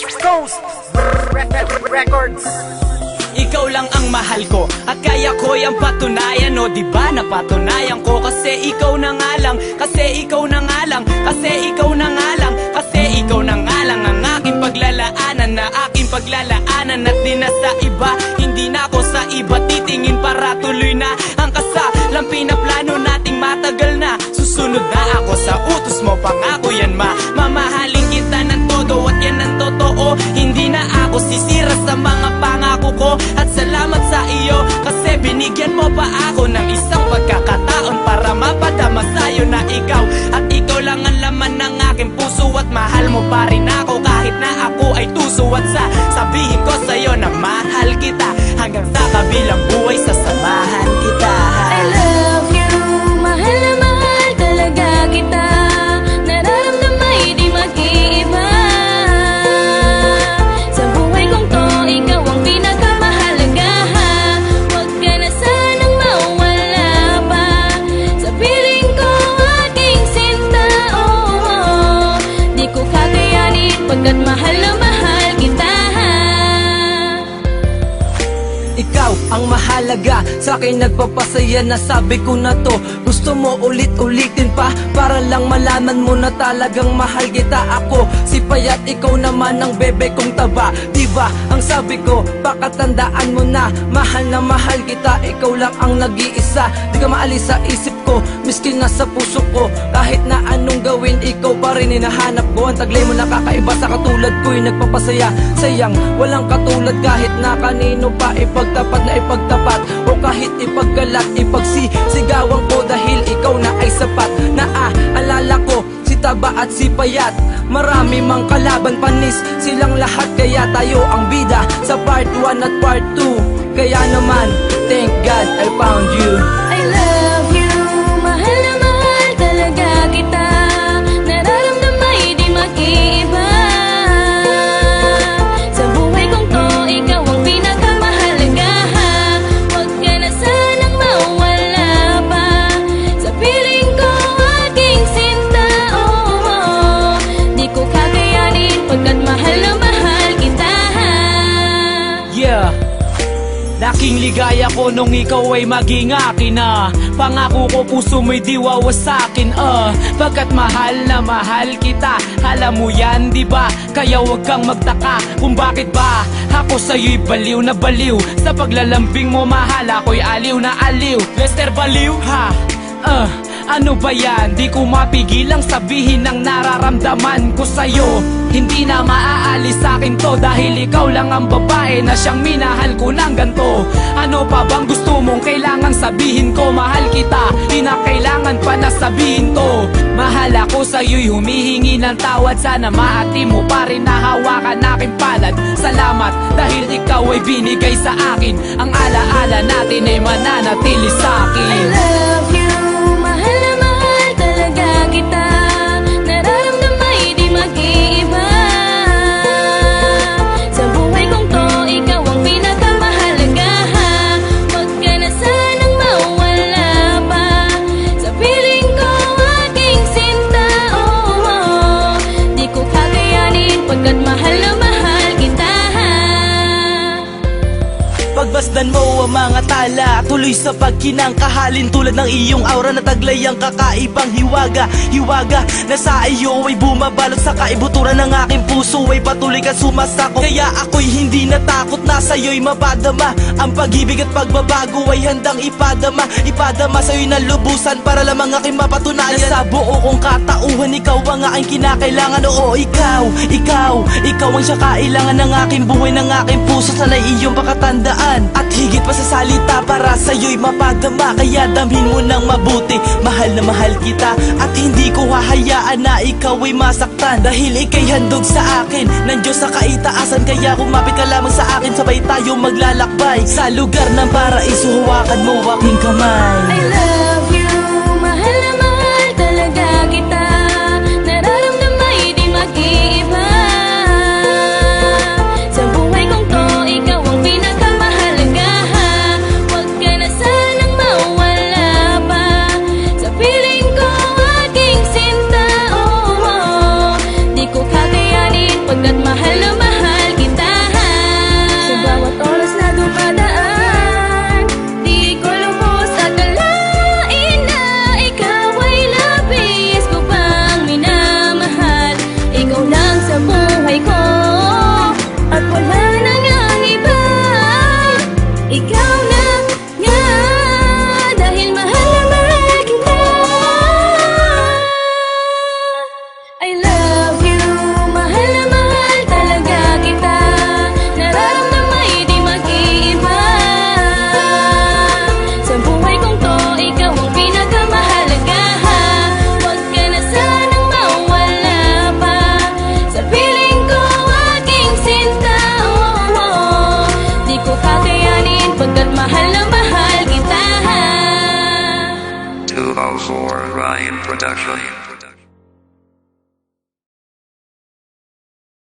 West Coast Records. Ikaw lang ang mahal ko at kaya ko yung patunayan. O diba napatunayan ko kasi ikaw na nga lang. Kasi ikaw na nga lang. Kasi ikaw na nga lang. Kasi ikaw na nga lang ang aking paglalaanan. Na aking paglalaanan at di na sa iba. Hindi na ako sa iba titingin para tuloy na ang kasalang pinaplano nating matagal na. Susunod na ako sa utos mo, pangako yan mamahalin kita ng todo at yan ang totoo. Hindi na ako sisira sa mga pangako ko. At salamat sa iyo kasi binigyan mo pa ako ng isang pagkakataon para mapadama sa'yo na ikaw. At ikaw lang ang laman ng aking puso at mahal mo pa rin ako kahit na ako ay tuso. At sabihin ko sa'yo na mahal kita hanggang sa kabilang buhay sasamahan kita. I love you, mahal na mahal talaga kita. Nararamdaman di mag-iiba. Sa buhay kong to, ikaw ang pinakamahalaga. Huwag ka na sanang mawala pa sa piling ko, aking sinta. Oh, di ko kakayanin pagkat mahal na mahal kita. Ikaw ang mahalaga, sa akin nagpapasaya na sabi ko na to. Gusto mo ulit-ulitin pa para lang malaman mo na talagang mahal kita. Ako si Payat, ikaw naman ang bebe kong taba. Diba ang sabi ko, pakatandaan mo na mahal kita. Ikaw lang ang nag-iisa, di ka maalis sa isip ko, miskin na sa puso ko. Kahit na anong gawin, ikaw pa rin hinahanap ko. Ang taglay mo nakakaiba sa katulad ko'y nagpapasaya. Sayang, walang katulad kahit na kanino pa ipagtapat na ipagtapat. O kahit ipaggalat, ipagsisigawan ko dahil ikaw na ay sapat. Naaalala ko si Taba at si Payat, marami mang kalaban panis silang lahat. Kaya tayo ang bida sa part 1 at part 2. Kaya naman, thank God I found you. I love you, mahal na mahal talaga kita. Nararamdaman di mag-iiba. Sa buhay kong to, ikaw ang pinakamahalaga. Huwag ka na sanang mawala pa sa piling ko, aking sinta. Oh, di ko kakayanin pagkat mahal na mahal kita. Yeah, laking ligaya ko nung ikaw ay maging akin na. Pangako ko puso mo'y di wawasakin pagkat mahal na mahal kita. Alam mo yan diba? Kaya wag kang magtaka kung bakit ba ako sa'yo'y baliw na baliw. Sa paglalambing mo mahal ako'y aliw na aliw. Lester Baliw ha? Ano ba yan? Di ko mapigilang sabihin ang nararamdaman ko sa'yo. Hindi na maaalis sa'kin to dahil ikaw lang ang babae na siyang minahal ko ng ganto. Ano pa bang gusto mong kailangang sabihin ko? Mahal kita, di na kailangan pa na sabihin to. Mahal ako sa'yo'y humihingi ng tawad. Sana maati mo pa rin na hawakan aking palad. Salamat dahil ikaw ay binigay sa akin. Ang alaala natin ay mananatili sa'kin. I love you, mahal na mahal talaga kita. Nararamdaman di mag-iiba. Sa buhay kong to, ikaw ang pinakamahalaga. Huwag ka na sanang mawala pa sa piling ko, aking sinta. Oh, di ko kakayanin pagkat mahal na mahal kita. Pagbasdan mo ang mga tala, tuloy sa pagkinangkahalin. Tulad ng iyong aura na taglay ang kakaibang hiwaga. Hiwaga na sa iyo ay bumabalot sa kaibuturan ng aking puso ay patuloy ka sumasako. Kaya ako'y hindi natakot na sa'yo'y mapadama. Ang pag-ibig at pagbabago ay handang ipadama. Ipadama sa'yo'y nalubusan para lamang aking mapatunayan na sa buo kong katauhan ikaw ang aking kinakailangan. Oo, ikaw ang siya kailangan ng aking buhay, ng aking puso. Sana'y iyong pakatandaan at higit pa sa salita para sa'yo'y mapadama. Kaya damhin mo ng mabuti, mahal na mahal kita. At hindi ko hahayaan na ikaw ay masaktan dahil ika'y handog sa akin ng Diyos sa kaitaasan. Kaya kumapit ka lamang sa akin, sabay tayo maglalakbay sa lugar ng paraiso. Hawakan mo aking kamay. I love you, mahal na mahal talaga kita. Nararamdaman di mag-iiba. Sa buhay kong to, ikaw ang pinakamahalaga. Huwag ka na sanang mawala pa sa piling ko, aking sinta. Oh, di ko kakayanin pagkat mahal na mahal ikaw na nga. Dahil mahal na mahal kita. I love you, mahal na mahal talaga kita. Nararamdaman di mag-iiba. Sa buhay kong to, ikaw ang pinakamahalaga. Huwag ka na sanang mawala pa. Sa piling ko, aking sinta, di ko kakayanin pagkat mahal na mahal kita. 204 Ryan Production.